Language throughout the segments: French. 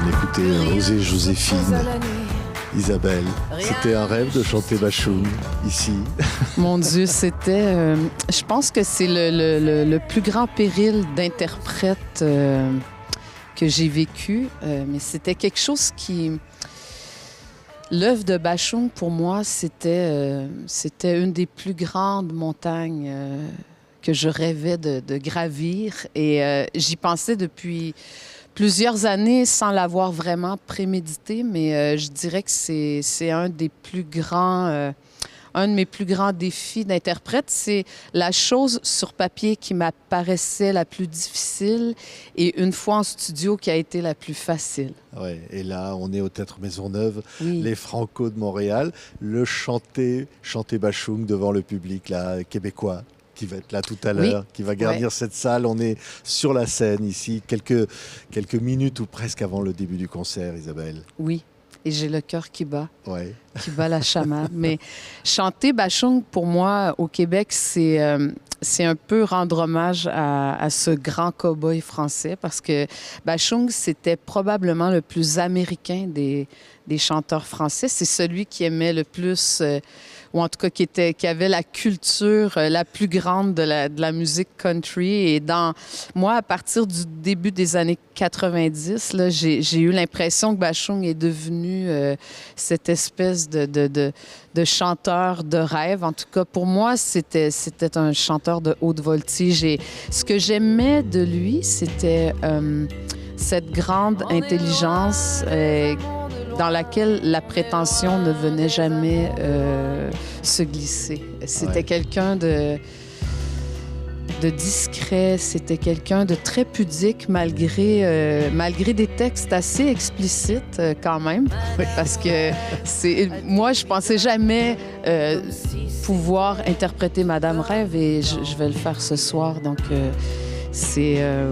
On écoutait Rosé Joséphine, Isabelle. C'était un rêve de chanter Bachung ici. Mon Dieu, c'était... je pense que c'est le plus grand péril d'interprète que j'ai vécu. Mais c'était quelque chose qui... L'œuvre de Bachung, pour moi, c'était une des plus grandes montagnes que je rêvais de gravir. Et j'y pensais depuis plusieurs années sans l'avoir vraiment prémédité, mais je dirais que c'est un des plus grands... un de mes plus grands défis d'interprète, c'est la chose sur papier qui m'apparaissait la plus difficile et une fois en studio qui a été la plus facile. Ouais, et là, on est au Théâtre Maisonneuve, Oui. les Franco de Montréal, le chanter Bachung devant le public là, québécois qui va être là tout à l'heure, qui va garnir cette salle. On est sur la scène ici, quelques minutes ou presque avant le début du concert, Isabelle. Oui. Et j'ai le cœur qui bat, Ouais. qui bat la chamade. Mais chanter Bachung, pour moi, au Québec, c'est un peu rendre hommage à ce grand cow-boy français parce que Bachung, c'était probablement le plus américain des chanteurs français. C'est celui qui aimait le plus, ou en tout cas qui avait la culture la plus grande de la musique country. Et moi, à partir du début des années 90, là, j'ai eu l'impression que Bachung est devenu cette espèce de chanteur de rêve. En tout cas, pour moi, c'était un chanteur de haute voltige. Et ce que j'aimais de lui, c'était cette grande intelligence dans laquelle la prétention ne venait jamais se glisser. C'était quelqu'un de discret, c'était quelqu'un de très pudique malgré des textes assez explicites quand même. Parce que moi, je pensais jamais pouvoir interpréter Madame Rêve et je vais le faire ce soir. Donc,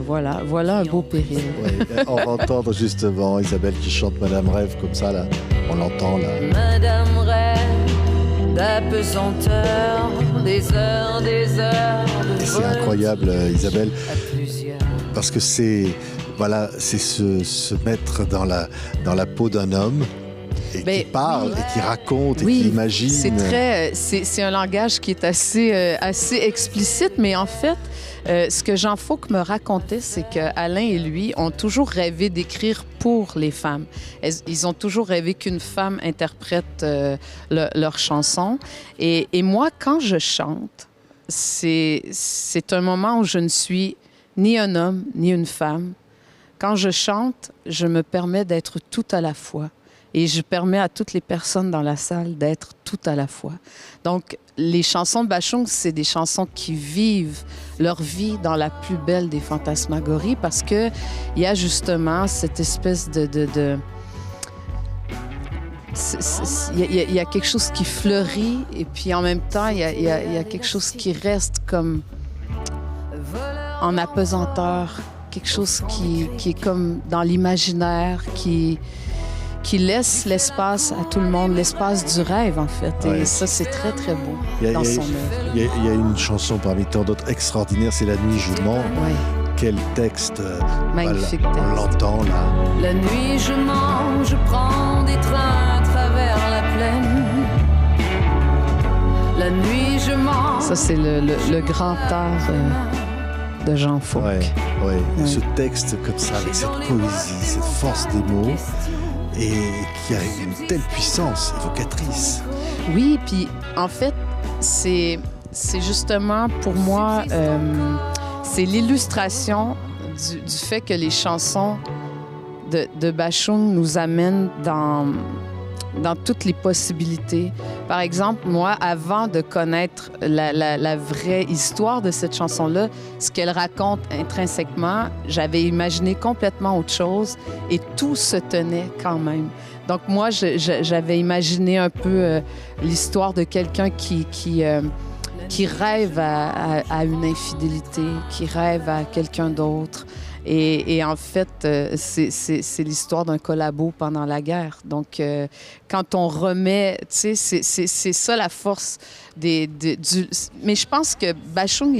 voilà un beau péril. Ouais, on va entendre justement Isabelle qui chante Madame Rêve comme ça, là. On l'entend, là. Madame Rêve, d'apesanteur, des heures Et c'est incroyable, Isabelle, parce que c'est se mettre dans la peau d'un homme et qui parle et qui raconte et qui imagine. C'est un langage qui est assez explicite, mais en fait, ce que Jean Fauque me racontait, c'est qu'Alain et lui ont toujours rêvé d'écrire pour les femmes. Ils ont toujours rêvé qu'une femme interprète leurs chansons. Et moi, quand je chante, c'est un moment où je ne suis ni un homme, ni une femme. Quand je chante, je me permets d'être tout à la fois. Et je permets à toutes les personnes dans la salle d'être tout à la fois. Donc, les chansons de Bachung, c'est des chansons qui vivent leur vie dans la plus belle des fantasmagories parce qu'il y a justement cette espèce il y a quelque chose qui fleurit et puis en même temps, il y a quelque chose qui reste comme en apesanteur, quelque chose qui est comme dans l'imaginaire, qui laisse l'espace à tout le monde, l'espace du rêve, en fait. Et ça, c'est très, très beau dans son œuvre. Il y a une chanson parmi tant d'autres extraordinaires, c'est La Nuit je mens. Oui. Quel texte. Magnifique texte. On l'entend, là. La nuit je mens, je prends des trains à travers la plaine. La nuit je mens. Ça, c'est le grand art de Jean Fauque. Ouais. Ce texte comme ça, avec cette poésie, cette force des mots, et qui a une telle puissance évocatrice. Oui, puis en fait, c'est justement pour moi, c'est l'illustration du fait que les chansons de Bachung nous amènent dans toutes les possibilités. Par exemple, moi, avant de connaître la vraie histoire de cette chanson-là, ce qu'elle raconte intrinsèquement, j'avais imaginé complètement autre chose et tout se tenait quand même. Donc moi, j'avais imaginé un peu l'histoire de quelqu'un qui rêve à une infidélité, qui rêve à quelqu'un d'autre. Et en fait, c'est l'histoire d'un collabo pendant la guerre. Donc, quand on remet, tu sais, c'est ça la force Mais je pense que Bachung,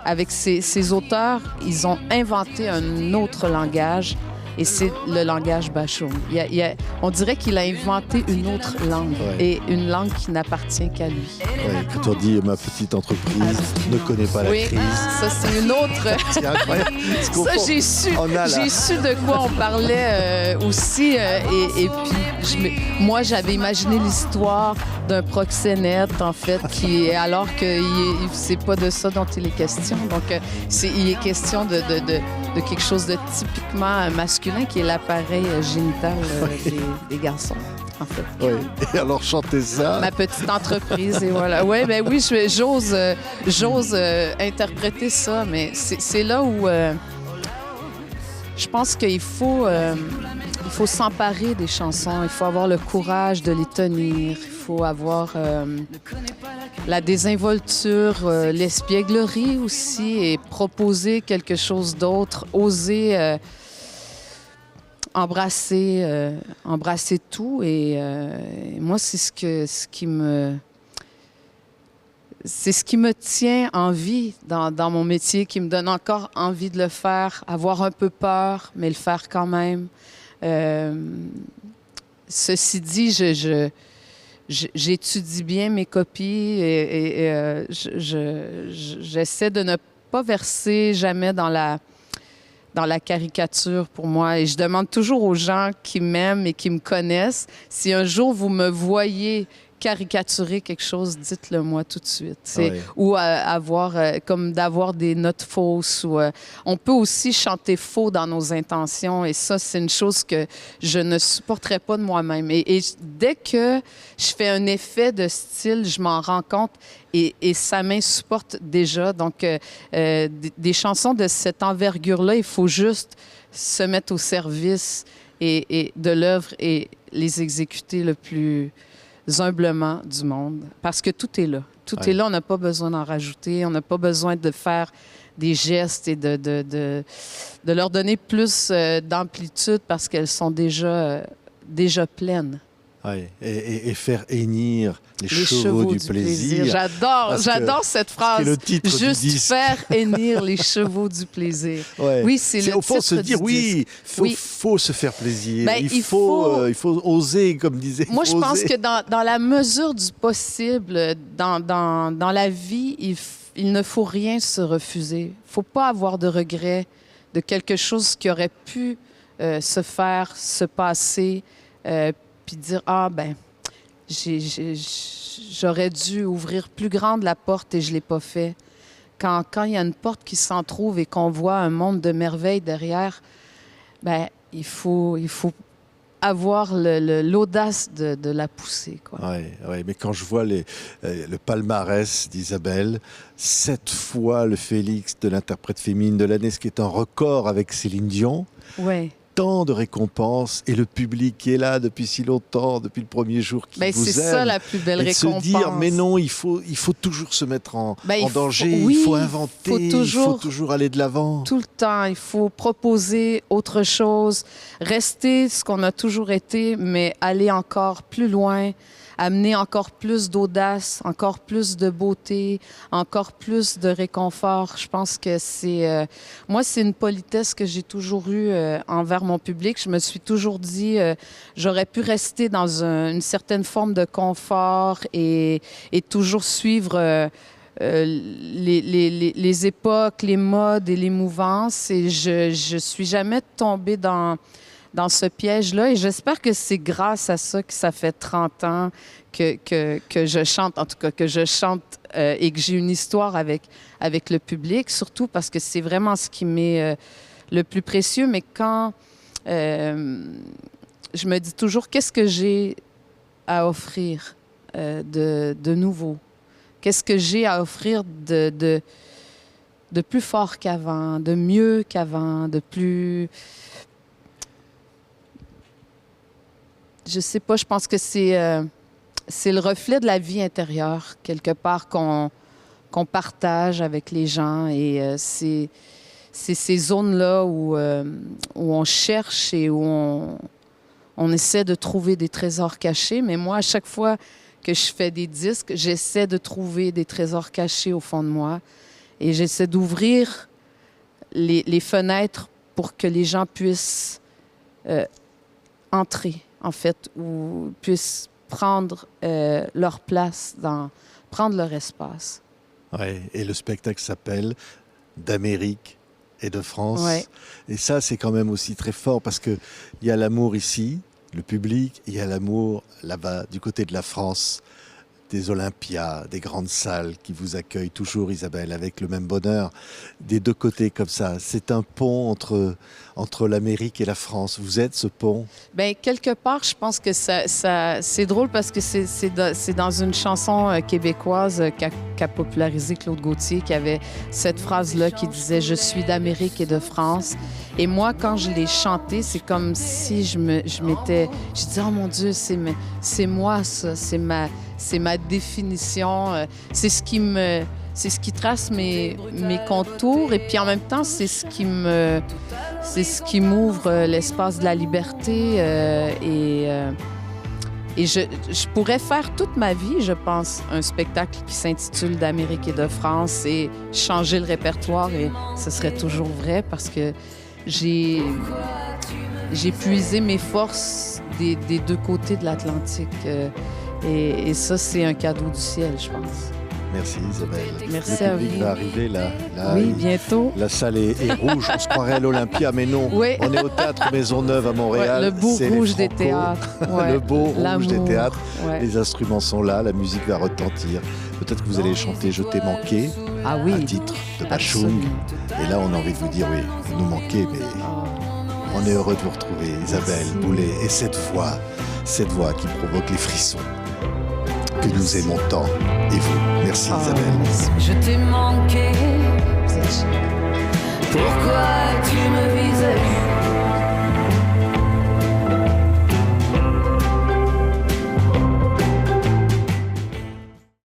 avec ces auteurs, ils ont inventé un autre langage. Et c'est le langage bashung. On dirait qu'il a inventé une autre langue, et une langue qui n'appartient qu'à lui. Ouais, quand on dit « ma petite entreprise ne connaît pas la crise ». Ça, c'est une autre... C'est incroyable. Ça, j'ai su de quoi on parlait aussi. Et puis, moi, j'avais imaginé l'histoire d'un proxénète, en fait, alors que c'est pas de ça dont il est question. Donc, il est question de quelque chose de typiquement masculin, qui est l'appareil génital des garçons, en fait. Oui. Et alors, chanter ça... Ma petite entreprise, et voilà. Oui, j'ose interpréter ça, mais c'est là où je pense qu'il faut s'emparer des chansons. Il faut avoir le courage de les tenir. Il faut avoir la désinvolture, l'espièglerie aussi, et proposer quelque chose d'autre, oser... embrasser tout. Et moi, c'est ce qui me tient en vie dans mon métier, qui me donne encore envie de le faire, avoir un peu peur, mais le faire quand même. Ceci dit, j'étudie bien mes copies et j'essaie de ne pas verser jamais dans la caricature pour moi. Et je demande toujours aux gens qui m'aiment et qui me connaissent, si un jour vous me voyez caricaturer quelque chose, dites-le moi tout de suite. Ou d'avoir des notes fausses. On peut aussi chanter faux dans nos intentions, et ça, c'est une chose que je ne supporterais pas de moi-même. Et dès que je fais un effet de style, je m'en rends compte, et ça m'insupporte déjà. Donc, des chansons de cette envergure-là, il faut juste se mettre au service et de l'œuvre et les exécuter le plus humblement du monde, parce que tout est là. Tout est là, on n'a pas besoin d'en rajouter, on n'a pas besoin de faire des gestes et de leur donner plus d'amplitude, parce qu'elles sont déjà pleines. Oui, et faire hennir les chevaux du plaisir. J'adore cette phrase. C'est le titre du disque. Faire hennir les chevaux du plaisir. Ouais. Oui, c'est le au fond titre se dire, du disque. faut se faire plaisir. Ben, il faut oser, comme disait. Moi, je pense que dans la mesure du possible, dans la vie, il ne faut rien se refuser. Il ne faut pas avoir de regrets de quelque chose qui aurait pu se faire, se passer, puis dire « Ah, ben, j'aurais dû ouvrir plus grande la porte et je ne l'ai pas fait. » Quand il y a une porte qui s'entrouvre et qu'on voit un monde de merveilles derrière, ben, il faut avoir l'audace de la pousser. Oui, mais quand je vois le palmarès d'Isabelle, 7 fois le Félix de l'interprète féminine de l'année, ce qui est un record avec Céline Dion. Oui. Tant de récompenses, et le public qui est là depuis si longtemps, depuis le premier jour, qui vous aime. C'est ça la plus belle récompense. Se dire, mais non, il faut toujours se mettre en danger, il faut inventer, il faut toujours aller de l'avant. Tout le temps, il faut proposer autre chose, rester ce qu'on a toujours été, mais aller encore plus loin, amener encore plus d'audace, encore plus de beauté, encore plus de réconfort. Je pense que moi, c'est une politesse que j'ai toujours eue envers mon public. Je me suis toujours dit, j'aurais pu rester dans une certaine forme de confort et toujours suivre les époques, les modes et les mouvances. Et je suis jamais tombée dans ce piège-là. Et j'espère que c'est grâce à ça que ça fait 30 ans que je chante, en tout cas, que je chante et que j'ai une histoire avec le public, surtout parce que c'est vraiment ce qui m'est le plus précieux. Mais quand je me dis toujours, qu'est-ce que j'ai à offrir de nouveau? Qu'est-ce que j'ai à offrir de plus fort qu'avant, de mieux qu'avant, de plus... Je sais pas, je pense que c'est le reflet de la vie intérieure, quelque part, qu'on partage avec les gens. Et c'est ces zones-là où on cherche et où on essaie de trouver des trésors cachés. Mais moi, à chaque fois que je fais des disques, j'essaie de trouver des trésors cachés au fond de moi. Et j'essaie d'ouvrir les fenêtres pour que les gens puissent entrer, en fait, ou puissent prendre leur place, prendre leur espace. Ouais, et le spectacle s'appelle d'Amérique et de France. Ouais. Et ça, c'est quand même aussi très fort parce qu'il y a l'amour ici, le public, il y a l'amour là-bas, du côté de la France, des Olympias, des grandes salles qui vous accueillent toujours, Isabelle, avec le même bonheur. Des deux côtés comme ça. C'est un pont entre l'Amérique et la France. Vous êtes ce pont? Bien, quelque part, je pense que c'est drôle parce que c'est dans une chanson québécoise qu'a popularisée Claude Gauthier qui avait cette phrase-là qui disait « Je suis d'Amérique et de France ». Et moi, quand je l'ai chantée, c'est comme si je m'étais... Je dis « Oh mon Dieu, c'est moi ça, c'est ma définition, c'est ce qui trace mes contours et puis en même temps c'est ce qui m'ouvre l'espace de la liberté et je pourrais faire toute ma vie, je pense, un spectacle qui s'intitule d'Amérique et de France et changer le répertoire et ce serait toujours vrai parce que j'ai puisé mes forces des deux côtés de l'Atlantique. Et ça, c'est un cadeau du ciel, je pense. Merci Isabelle. Merci le à public vous. va arriver là. Oui, bientôt. La salle est rouge. On se croirait à l'Olympia, mais non. Oui. On est au Théâtre Maisonneuve à Montréal. Ouais, le beau C'est les rouge des Franco. théâtres. Ouais. Le beau rouge des L'amour. théâtres. Ouais. Les instruments sont là, la musique va retentir. Peut-être que vous allez chanter « Je t'ai manqué Ah » oui. un titre de Bachung. Absolument. Et là, on a envie de vous dire oui, vous nous manquez, mais Oh. on est heureux de vous retrouver, Isabelle Merci. Boulay. Et cette voix qui provoque les frissons que nous aimons tant. Et vous, merci Oh, Isabelle. merci. Je t'ai manqué. Vous êtes génial. Pourquoi